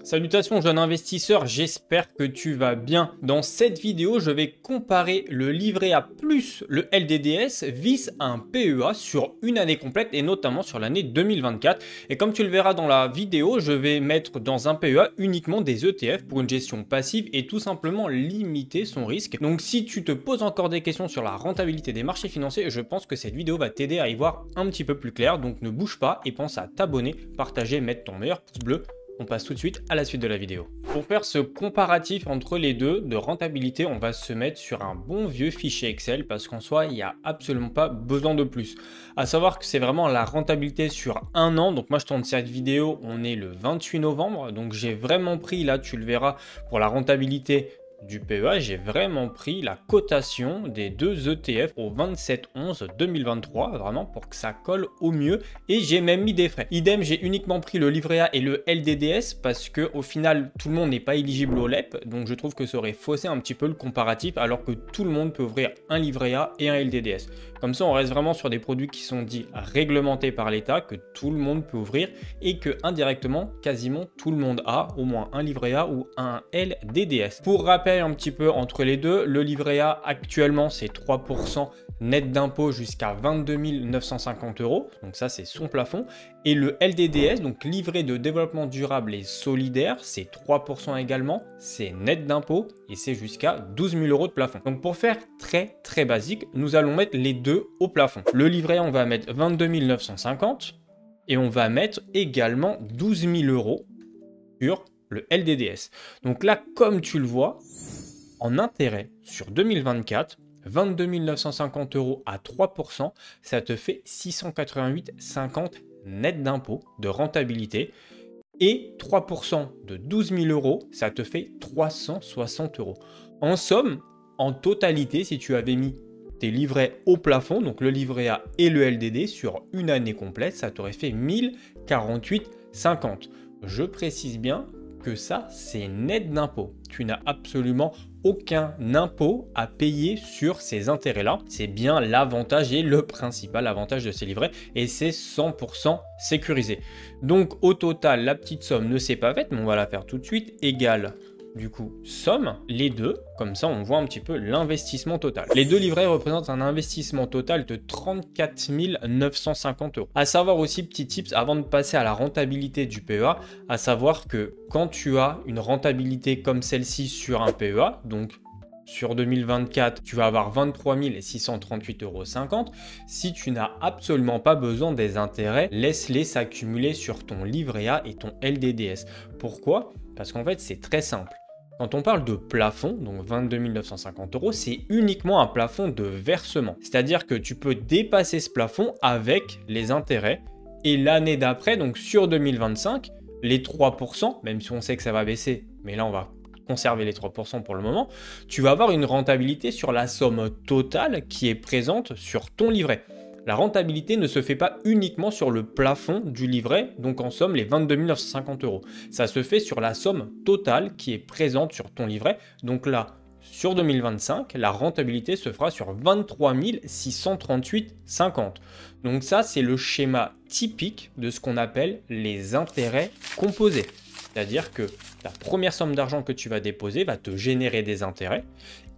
Salutations jeune investisseur, j'espère que tu vas bien. Dans cette vidéo, je vais comparer le livret A plus le LDDS vis à un PEA sur une année complète et notamment sur l'année 2024. Et comme tu le verras dans la vidéo, je vais mettre dans un PEA uniquement des ETF pour une gestion passive et tout simplement limiter son risque. Donc si tu te poses encore des questions sur la rentabilité des marchés financiers, je pense que cette vidéo va t'aider à y voir un petit peu plus clair. Donc ne bouge pas et pense à t'abonner, partager, mettre ton meilleur pouce bleu. On passe tout de suite à la suite de la vidéo. Pour faire ce comparatif entre les deux de rentabilité, on va se mettre sur un bon vieux fichier Excel parce qu'en soi, il n'y a absolument pas besoin de plus. À savoir que c'est vraiment la rentabilité sur un an. Donc moi, je tourne cette vidéo, on est le 28 novembre. Donc j'ai vraiment pris, là tu le verras, pour la rentabilité du PEA, j'ai vraiment pris la cotation des deux ETF au 27/11/2023, vraiment pour que ça colle au mieux, et j'ai même mis des frais. Idem, j'ai uniquement pris le livret A et le LDDS parce que au final, tout le monde n'est pas éligible au LEP, donc je trouve que ça aurait faussé un petit peu le comparatif, alors que tout le monde peut ouvrir un livret A et un LDDS. Comme ça, on reste vraiment sur des produits qui sont dits réglementés par l'État, que tout le monde peut ouvrir, et que indirectement, quasiment tout le monde a au moins un livret A ou un LDDS. Pour rappel, un petit peu entre les deux, le livret A actuellement c'est 3% net d'impôt jusqu'à 22 950 €, donc ça c'est son plafond, et le LDDS, donc livret de développement durable et solidaire, c'est 3% également, c'est net d'impôt et c'est jusqu'à 12 000 € de plafond. Donc pour faire très basique, nous allons mettre les deux au plafond. Le livret A, on va mettre 22 950 et on va mettre également 12 000 € sur le LDDS. Donc là, comme tu le vois, en intérêt sur 2024, 22 950 € à 3%, ça te fait 688,50 € net d'impôt de rentabilité. Et 3% de 12 000 €, ça te fait 360 €. En somme, en totalité, si tu avais mis tes livrets au plafond, donc le livret A et le LDD sur une année complète, ça t'aurait fait 1048,50 €. Je précise bien que ça, c'est net d'impôt. Tu n'as absolument aucun impôt à payer sur ces intérêts-là. C'est bien l'avantage et le principal avantage de ces livrets, et c'est 100% sécurisé. Donc au total, la petite somme ne s'est pas faite, mais on va la faire tout de suite, égale du coup somme, les deux, comme ça on voit un petit peu l'investissement total. Les deux livrets représentent un investissement total de 34 950 €. À savoir aussi, petit tips avant de passer à la rentabilité du PEA, à savoir que quand tu as une rentabilité comme celle-ci sur un PEA, donc sur 2024, tu vas avoir 23 638,50 €. Si tu n'as absolument pas besoin des intérêts, laisse-les s'accumuler sur ton livret A et ton LDDS. Pourquoi? Parce qu'en fait, c'est très simple. Quand on parle de plafond, donc 22 950 €, c'est uniquement un plafond de versement. C'est-à-dire que tu peux dépasser ce plafond avec les intérêts. Et l'année d'après, donc sur 2025, les 3%, même si on sait que ça va baisser, mais là on va conserver les 3% pour le moment, tu vas avoir une rentabilité sur la somme totale qui est présente sur ton livret. La rentabilité ne se fait pas uniquement sur le plafond du livret, donc en somme les 22 950 €. Ça se fait sur la somme totale qui est présente sur ton livret. Donc là, sur 2025, la rentabilité se fera sur 23 638,50 €. Donc ça, c'est le schéma typique de ce qu'on appelle les intérêts composés. C'est-à-dire que la première somme d'argent que tu vas déposer va te générer des intérêts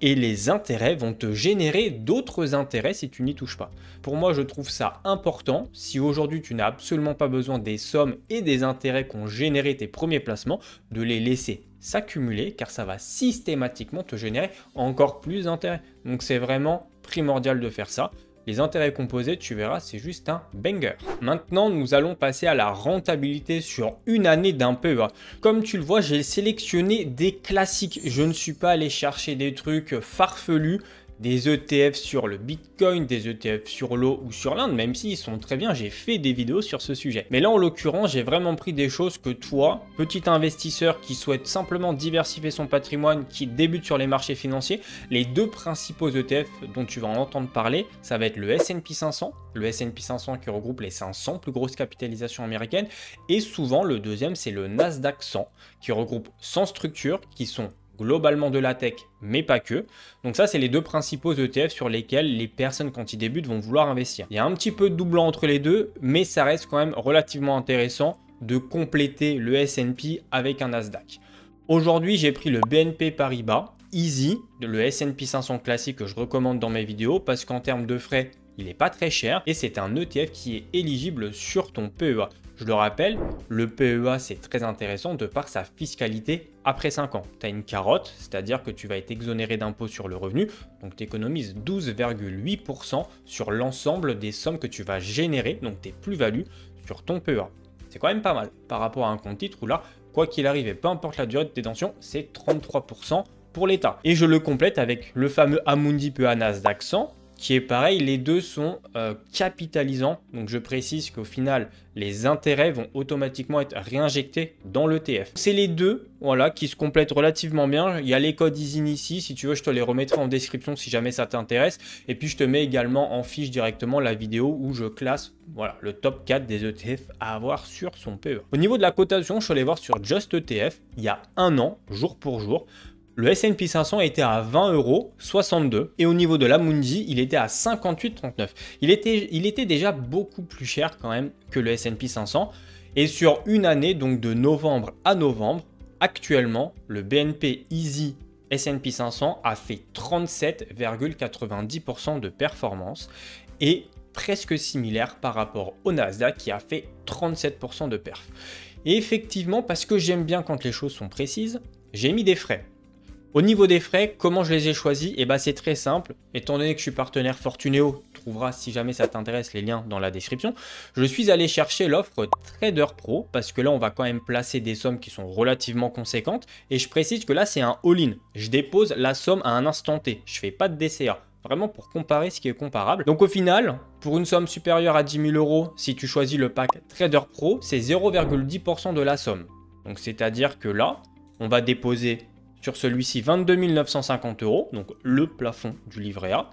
et les intérêts vont te générer d'autres intérêts si tu n'y touches pas. Pour moi, je trouve ça important. Si aujourd'hui tu n'as absolument pas besoin des sommes et des intérêts qu'ont généré tes premiers placements, de les laisser s'accumuler car ça va systématiquement te générer encore plus d'intérêts. Donc c'est vraiment primordial de faire ça. Les intérêts composés, tu verras, c'est juste un banger. Maintenant, nous allons passer à la rentabilité sur une année d'un PEA. Comme tu le vois, j'ai sélectionné des classiques. Je ne suis pas allé chercher des trucs farfelus, des ETF sur le Bitcoin, des ETF sur l'eau ou sur l'Inde, même s'ils sont très bien, j'ai fait des vidéos sur ce sujet. Mais là, en l'occurrence, j'ai vraiment pris des choses que toi, petit investisseur qui souhaite simplement diversifier son patrimoine, qui débute sur les marchés financiers, les deux principaux ETF dont tu vas en entendre parler, ça va être le S&P 500, le S&P 500 qui regroupe les 500 plus grosses capitalisations américaines, et souvent le deuxième, c'est le Nasdaq 100, qui regroupe 100 structures qui sont globalement de la tech, mais pas que. Donc ça, c'est les deux principaux ETF sur lesquels les personnes, quand ils débutent, vont vouloir investir. Il y a un petit peu de doublon entre les deux, mais ça reste quand même relativement intéressant de compléter le S&P avec un Nasdaq. Aujourd'hui, j'ai pris le BNP Paribas Easy, le S&P 500 classique que je recommande dans mes vidéos parce qu'en termes de frais, il n'est pas très cher et c'est un ETF qui est éligible sur ton PEA. Je le rappelle, le PEA c'est très intéressant de par sa fiscalité après 5 ans. Tu as une carotte, c'est-à-dire que tu vas être exonéré d'impôt sur le revenu, donc tu économises 12,8% sur l'ensemble des sommes que tu vas générer, donc tes plus-values sur ton PEA. C'est quand même pas mal par rapport à un compte titre où là, quoi qu'il arrive et peu importe la durée de détention, c'est 33% pour l'État. Et je le complète avec le fameux Amundi PEA Nasdaq 100, qui est pareil, les deux sont capitalisants. Donc je précise qu'au final, les intérêts vont automatiquement être réinjectés dans l'ETF. C'est les deux voilà, qui se complètent relativement bien. Il y a les codes EASY ici, si tu veux, je te les remettrai en description si jamais ça t'intéresse. Et puis je te mets également en fiche directement la vidéo où je classe voilà, le top 4 des ETF à avoir sur son PEA. Au niveau de la cotation, je suis allé voir sur Just ETF, il y a un an, jour pour jour. Le S&P 500 était à 20,62 € et au niveau de l'Amundi, il était à 58,39 €. Il était déjà beaucoup plus cher quand même que le S&P 500 et sur une année, donc de novembre à novembre, actuellement, le BNP Easy S&P 500 a fait 37,90% de performance et presque similaire par rapport au Nasdaq qui a fait 37% de perf. Et effectivement, parce que j'aime bien quand les choses sont précises, j'ai mis des frais. Au niveau des frais, comment je les ai choisis? Eh ben, c'est très simple. Étant donné que je suis partenaire Fortuneo, tu trouveras si jamais ça t'intéresse les liens dans la description. Je suis allé chercher l'offre Trader Pro parce que là, on va quand même placer des sommes qui sont relativement conséquentes. Et je précise que là, c'est un all-in. Je dépose la somme à un instant T. Je ne fais pas de DCA. Vraiment pour comparer ce qui est comparable. Donc au final, pour une somme supérieure à 10 000 €, si tu choisis le pack Trader Pro, c'est 0,10% de la somme. Donc c'est-à-dire que là, on va déposer sur celui-ci 22 950 €, donc le plafond du livret A.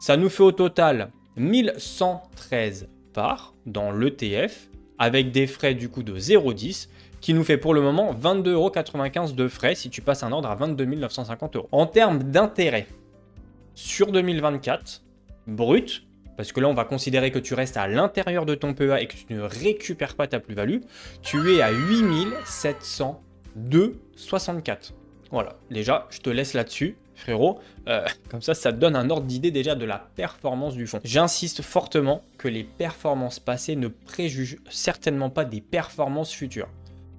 Ça nous fait au total 1113 parts dans l'ETF avec des frais du coup de 0,10 qui nous fait pour le moment 22,95 € de frais si tu passes un ordre à 22 950 €. En termes d'intérêt, sur 2024, brut, parce que là on va considérer que tu restes à l'intérieur de ton PEA et que tu ne récupères pas ta plus-value, tu es à 8 702,64 €. Voilà, déjà, je te laisse là-dessus, frérot. Comme ça te donne un ordre d'idée déjà de la performance du fonds. J'insiste fortement que les performances passées ne préjugent certainement pas des performances futures.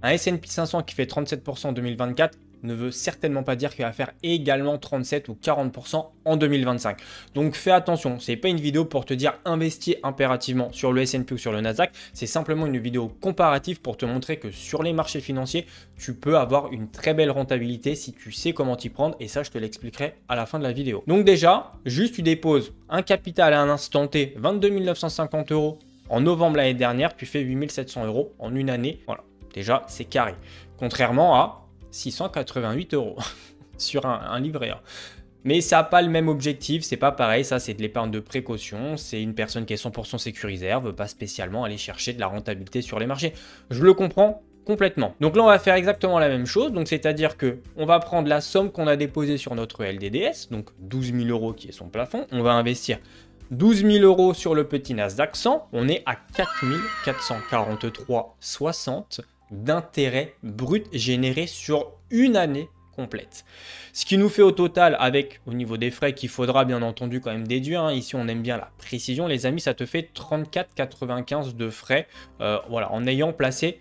Un S&P 500 qui fait 37% en 2024 ne veut certainement pas dire qu'il va faire également 37 ou 40% en 2025. Donc fais attention, ce n'est pas une vidéo pour te dire investir impérativement sur le S&P ou sur le Nasdaq, c'est simplement une vidéo comparative pour te montrer que sur les marchés financiers, tu peux avoir une très belle rentabilité si tu sais comment t'y prendre et ça je te l'expliquerai à la fin de la vidéo. Donc déjà, juste tu déposes un capital à un instant T, 22 950 € en novembre l'année dernière, tu fais 8 700 € en une année. Voilà, déjà c'est carré. Contrairement à 688 € sur un livret A. Mais ça n'a pas le même objectif, c'est pas pareil, ça c'est de l'épargne de précaution, c'est une personne qui est 100% sécurisée, veut pas spécialement aller chercher de la rentabilité sur les marchés. Je le comprends complètement. Donc là on va faire exactement la même chose, donc c'est-à-dire que on va prendre la somme qu'on a déposée sur notre LDDS, donc 12 000 € qui est son plafond, on va investir 12 000 € sur le petit Nasdaq 100, on est à 4 443,60 € d'intérêt brut généré sur une année complète. Ce qui nous fait au total, avec au niveau des frais qu'il faudra bien entendu quand même déduire, ici on aime bien la précision les amis, ça te fait 34,95 € de frais voilà, en ayant placé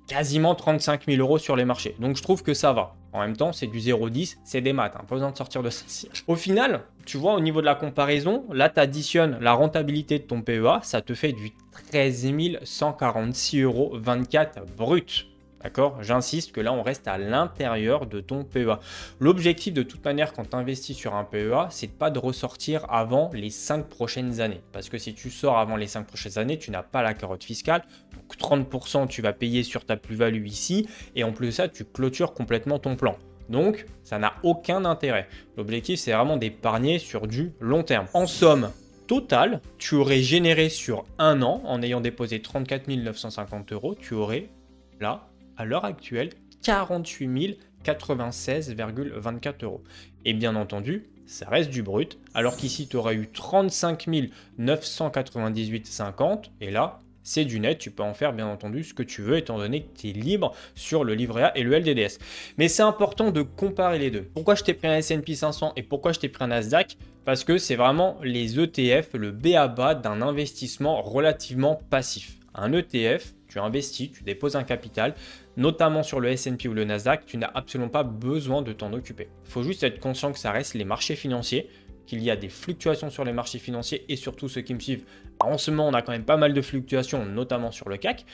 quasiment 35 000 € sur les marchés. Donc je trouve que ça va. En même temps, c'est du 0,10, c'est des maths, pas besoin de sortir de Saint-Cyr. Au final, tu vois, au niveau de la comparaison, là, tu additionnes la rentabilité de ton PEA, ça te fait du 13 146,24 € brut. D'accord? J'insiste que là, on reste à l'intérieur de ton PEA. L'objectif, de toute manière, quand tu investis sur un PEA, c'est pas de ressortir avant les 5 prochaines années. Parce que si tu sors avant les 5 prochaines années, tu n'as pas la carotte fiscale. Donc 30%, tu vas payer sur ta plus-value ici. Et en plus de ça, tu clôtures complètement ton plan. Donc, ça n'a aucun intérêt. L'objectif, c'est vraiment d'épargner sur du long terme. En somme, totale, tu aurais généré sur un an, en ayant déposé 34 950 €, tu aurais là, à l'heure actuelle, 48 096,24 €. Et bien entendu, ça reste du brut, alors qu'ici, tu auras eu 35 998,50 € et là, c'est du net, tu peux en faire bien entendu ce que tu veux étant donné que tu es libre sur le livret A et le LDDS. Mais c'est important de comparer les deux. Pourquoi je t'ai pris un S&P 500 et pourquoi je t'ai pris un Nasdaq? Parce que c'est vraiment les ETF, le b.a.-ba d'un investissement relativement passif. Un ETF, tu investis, tu déposes un capital, notamment sur le S&P ou le Nasdaq, tu n'as absolument pas besoin de t'en occuper. Il faut juste être conscient que ça reste les marchés financiers, qu'il y a des fluctuations sur les marchés financiers et surtout ceux qui me suivent. En ce moment, on a quand même pas mal de fluctuations, notamment sur le CAC.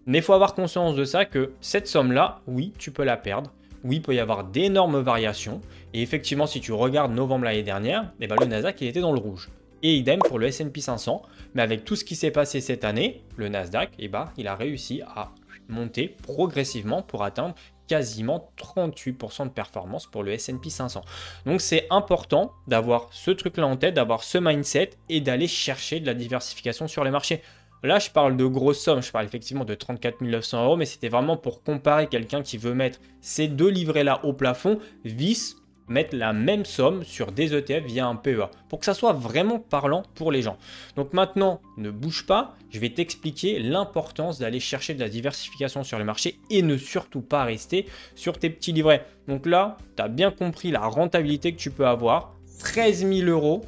Mais il faut avoir conscience de ça que cette somme-là, oui, tu peux la perdre. Oui, il peut y avoir d'énormes variations. Et effectivement, si tu regardes novembre l'année dernière, eh ben, le Nasdaq il était dans le rouge. Et idem pour le S&P 500. Mais avec tout ce qui s'est passé cette année, le Nasdaq, eh ben, il a réussi à monter progressivement pour atteindre quasiment 38% de performance pour le S&P 500. Donc c'est important d'avoir ce truc-là en tête, d'avoir ce mindset et d'aller chercher de la diversification sur les marchés. Là, je parle de grosses sommes, je parle effectivement de 34 900 €, mais c'était vraiment pour comparer quelqu'un qui veut mettre ces deux livrets-là au plafond, vice mettre la même somme sur des ETF via un PEA, pour que ça soit vraiment parlant pour les gens. Donc maintenant, ne bouge pas, je vais t'expliquer l'importance d'aller chercher de la diversification sur les marchés et ne surtout pas rester sur tes petits livrets. Donc là, tu as bien compris la rentabilité que tu peux avoir, 13 000 €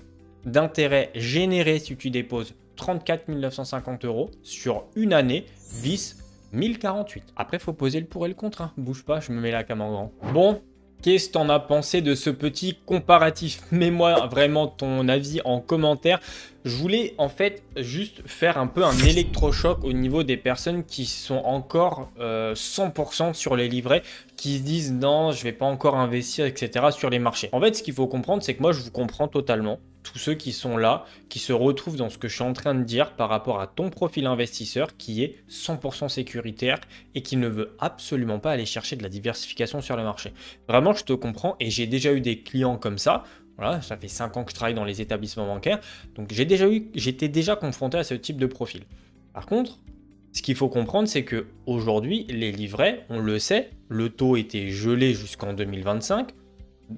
d'intérêt généré si tu déposes 34 950 € sur une année, vice 1048. Après, il faut poser le pour et le contre, hein. Bouge pas, je me mets la cam en grand. Bon, qu'est-ce que t'en as pensé de ce petit comparatif? Mets-moi vraiment ton avis en commentaire. Je voulais en fait juste faire un peu un électrochoc au niveau des personnes qui sont encore 100% sur les livrets, qui se disent non, je vais pas encore investir, etc. sur les marchés. En fait, ce qu'il faut comprendre, c'est que moi, je vous comprends totalement. Tous ceux qui sont là, qui se retrouvent dans ce que je suis en train de dire par rapport à ton profil investisseur qui est 100% sécuritaire et qui ne veut absolument pas aller chercher de la diversification sur le marché. Vraiment, je te comprends et j'ai déjà eu des clients comme ça. Voilà, ça fait 5 ans que je travaille dans les établissements bancaires, donc j'étais déjà confronté à ce type de profil. Par contre, ce qu'il faut comprendre, c'est que aujourd'hui, les livrets, on le sait, le taux était gelé jusqu'en 2025.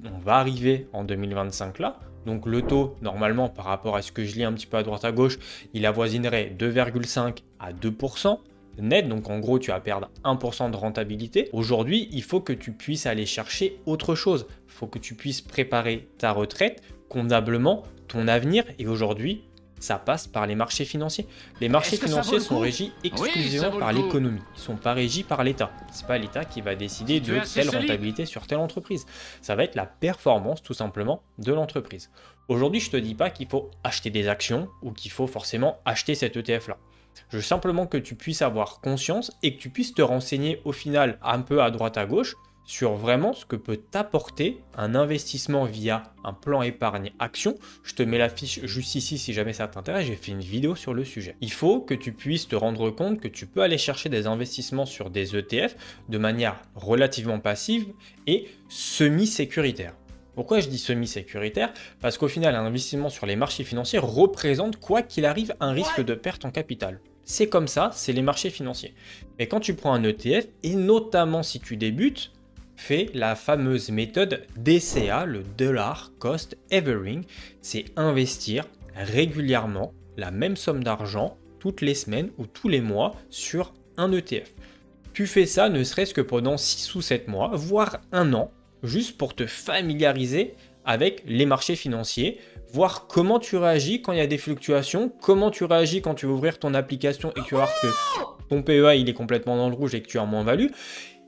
On va arriver en 2025 là. Donc le taux, normalement, par rapport à ce que je lis un petit peu à droite à gauche, il avoisinerait 2,5 à 2% net. Donc en gros, tu vas perdre 1% de rentabilité. Aujourd'hui, il faut que tu puisses aller chercher autre chose. Il faut que tu puisses préparer ta retraite convenablement, ton avenir. Et aujourd'hui, ça passe par les marchés financiers. Les marchés financiers sont régis exclusivement par l'économie. Ils ne sont pas régis par l'État. Ce n'est pas l'État qui va décider de telle rentabilité sur telle entreprise. Ça va être la performance tout simplement de l'entreprise. Aujourd'hui, je ne te dis pas qu'il faut acheter des actions ou qu'il faut forcément acheter cet ETF-là. Je veux simplement que tu puisses avoir conscience et que tu puisses te renseigner au final un peu à droite à gauche sur vraiment ce que peut t'apporter un investissement via un plan épargne action. Je te mets la fiche juste ici si jamais ça t'intéresse, j'ai fait une vidéo sur le sujet. Il faut que tu puisses te rendre compte que tu peux aller chercher des investissements sur des ETF de manière relativement passive et semi-sécuritaire. Pourquoi je dis semi-sécuritaire? Parce qu'au final, un investissement sur les marchés financiers représente, quoi qu'il arrive, un risque de perte en capital. C'est comme ça, c'est les marchés financiers. Mais quand tu prends un ETF, et notamment si tu débutes, fais la fameuse méthode DCA, le Dollar Cost Averaging. C'est investir régulièrement la même somme d'argent toutes les semaines ou tous les mois sur un ETF. Tu fais ça ne serait-ce que pendant 6 ou 7 mois, voire un an, juste pour te familiariser avec les marchés financiers, voir comment tu réagis quand il y a des fluctuations, comment tu réagis quand tu veux ouvrir ton application et que tu vas voir que ton PEA il est complètement dans le rouge et que tu as en moins-value.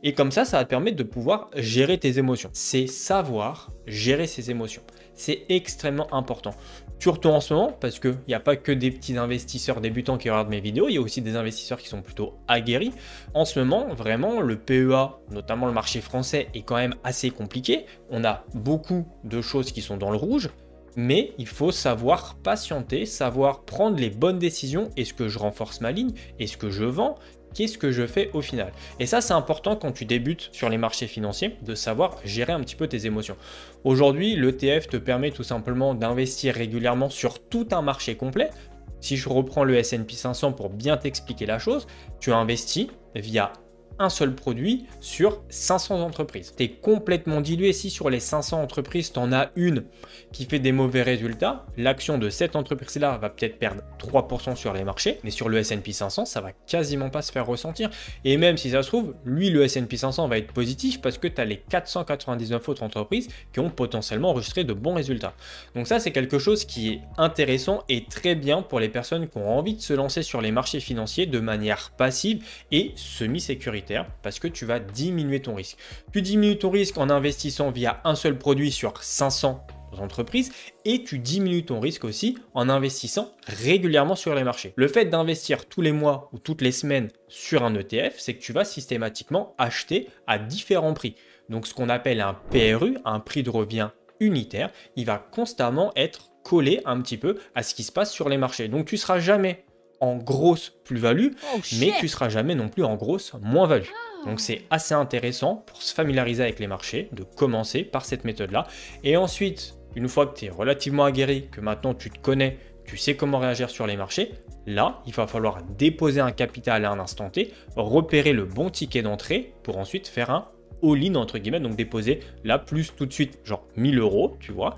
Et comme ça va te permettre de pouvoir gérer tes émotions. C'est savoir gérer ses émotions. C'est extrêmement important. Surtout en ce moment, parce qu'il n'y a pas que des petits investisseurs débutants qui regardent mes vidéos, il y a aussi des investisseurs qui sont plutôt aguerris. En ce moment, vraiment, le PEA, notamment le marché français, est quand même assez compliqué. On a beaucoup de choses qui sont dans le rouge, mais il faut savoir patienter, savoir prendre les bonnes décisions. Est-ce que je renforce ma ligne? Est-ce que je vends? Qu'est-ce que je fais au final? Et ça, c'est important quand tu débutes sur les marchés financiers, de savoir gérer un petit peu tes émotions. Aujourd'hui, l'ETF te permet tout simplement d'investir régulièrement sur tout un marché complet. Si je reprends le S&P 500 pour bien t'expliquer la chose, tu investis via un seul produit sur 500 entreprises. Tu es complètement dilué. Si sur les 500 entreprises, tu en as une qui fait des mauvais résultats, l'action de cette entreprise-là va peut-être perdre 3% sur les marchés, mais sur le S&P 500, ça va quasiment pas se faire ressentir. Et même si ça se trouve, lui, le S&P 500 va être positif parce que tu as les 499 autres entreprises qui ont potentiellement enregistré de bons résultats. Donc ça, c'est quelque chose qui est intéressant et très bien pour les personnes qui ont envie de se lancer sur les marchés financiers de manière passive et semi-sécuritaire parce que tu vas diminuer ton risque. Tu diminues ton risque en investissant via un seul produit sur 500 entreprises et tu diminues ton risque aussi en investissant régulièrement sur les marchés. Le fait d'investir tous les mois ou toutes les semaines sur un ETF, c'est que tu vas systématiquement acheter à différents prix. Donc ce qu'on appelle un PRU, un prix de revient unitaire, il va constamment être collé un petit peu à ce qui se passe sur les marchés. Donc tu ne seras jamais en grosse plus-value, mais tu ne seras jamais non plus en grosse moins-value. Donc c'est assez intéressant pour se familiariser avec les marchés, de commencer par cette méthode-là. Et ensuite, une fois que tu es relativement aguerri, que maintenant tu te connais, tu sais comment réagir sur les marchés, là, il va falloir déposer un capital à un instant T, repérer le bon ticket d'entrée pour ensuite faire un all-in entre guillemets, donc déposer là plus tout de suite genre 1000 euros, tu vois,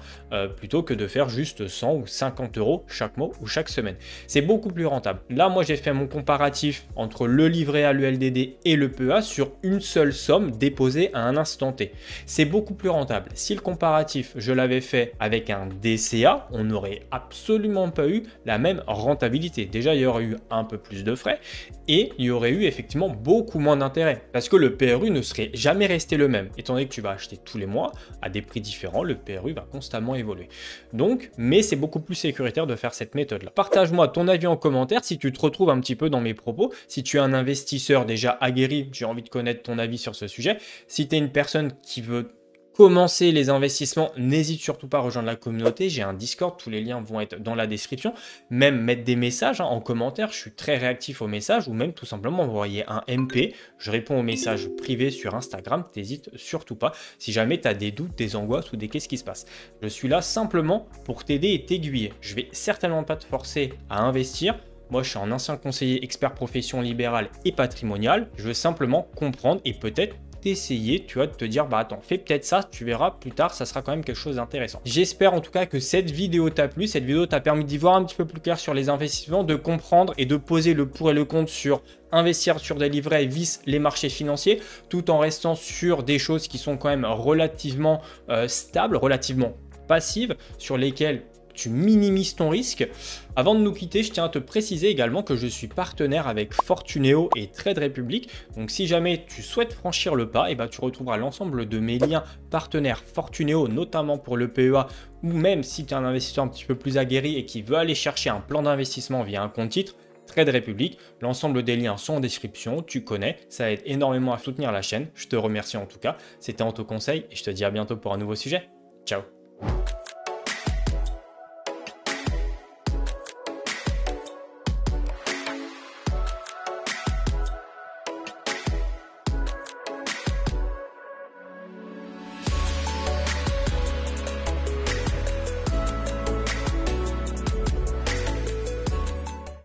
plutôt que de faire juste 100 ou 50 euros chaque mois ou chaque semaine. C'est beaucoup plus rentable. Là, moi, j'ai fait mon comparatif entre le livret A, le LDD et le PEA sur une seule somme déposée à un instant T. C'est beaucoup plus rentable. Si le comparatif, je l'avais fait avec un DCA, on n'aurait absolument pas eu la même rentabilité. Déjà, il y aurait eu un peu plus de frais et il y aurait eu effectivement beaucoup moins d'intérêt parce que le PRU ne serait jamais resté le même. Étant donné que tu vas acheter tous les mois à des prix différents, le PRU va constamment évoluer. Donc, mais c'est beaucoup plus sécuritaire de faire cette méthode-là. Partage-moi ton avis en commentaire si tu te retrouves un petit peu dans mes propos. Si tu es un investisseur déjà aguerri, j'ai envie de connaître ton avis sur ce sujet. Si tu es une personne qui veut commencer les investissements, n'hésite surtout pas à rejoindre la communauté. J'ai un Discord, tous les liens vont être dans la description. Même mettre des messages en commentaire, je suis très réactif aux messages ou même tout simplement envoyer un MP. Je réponds aux messages privés sur Instagram, n'hésite surtout pas si jamais tu as des doutes, des angoisses ou des qu'est-ce qui se passe. Je suis là simplement pour t'aider et t'aiguiller. Je vais certainement pas te forcer à investir. Moi, je suis un ancien conseiller expert profession libérale et patrimoniale. Je veux simplement comprendre et peut-être essayer, tu vois, de te dire, bah attends, fais peut-être ça, tu verras plus tard, ça sera quand même quelque chose d'intéressant. J'espère en tout cas que cette vidéo t'a plu, cette vidéo t'a permis d'y voir un petit peu plus clair sur les investissements, de comprendre et de poser le pour et le contre sur investir sur des livrets vis les marchés financiers, tout en restant sur des choses qui sont quand même relativement stables, relativement passives, sur lesquelles tu minimises ton risque. Avant de nous quitter, je tiens à te préciser également que je suis partenaire avec Fortuneo et Trade Republic. Donc si jamais tu souhaites franchir le pas, et ben tu retrouveras l'ensemble de mes liens partenaires Fortuneo, notamment pour le PEA, ou même si tu es un investisseur un petit peu plus aguerri et qui veut aller chercher un plan d'investissement via un compte titre, Trade Republic. L'ensemble des liens sont en description, tu connais, ça aide énormément à soutenir la chaîne. Je te remercie en tout cas, c'était Anto Conseil et je te dis à bientôt pour un nouveau sujet. Ciao.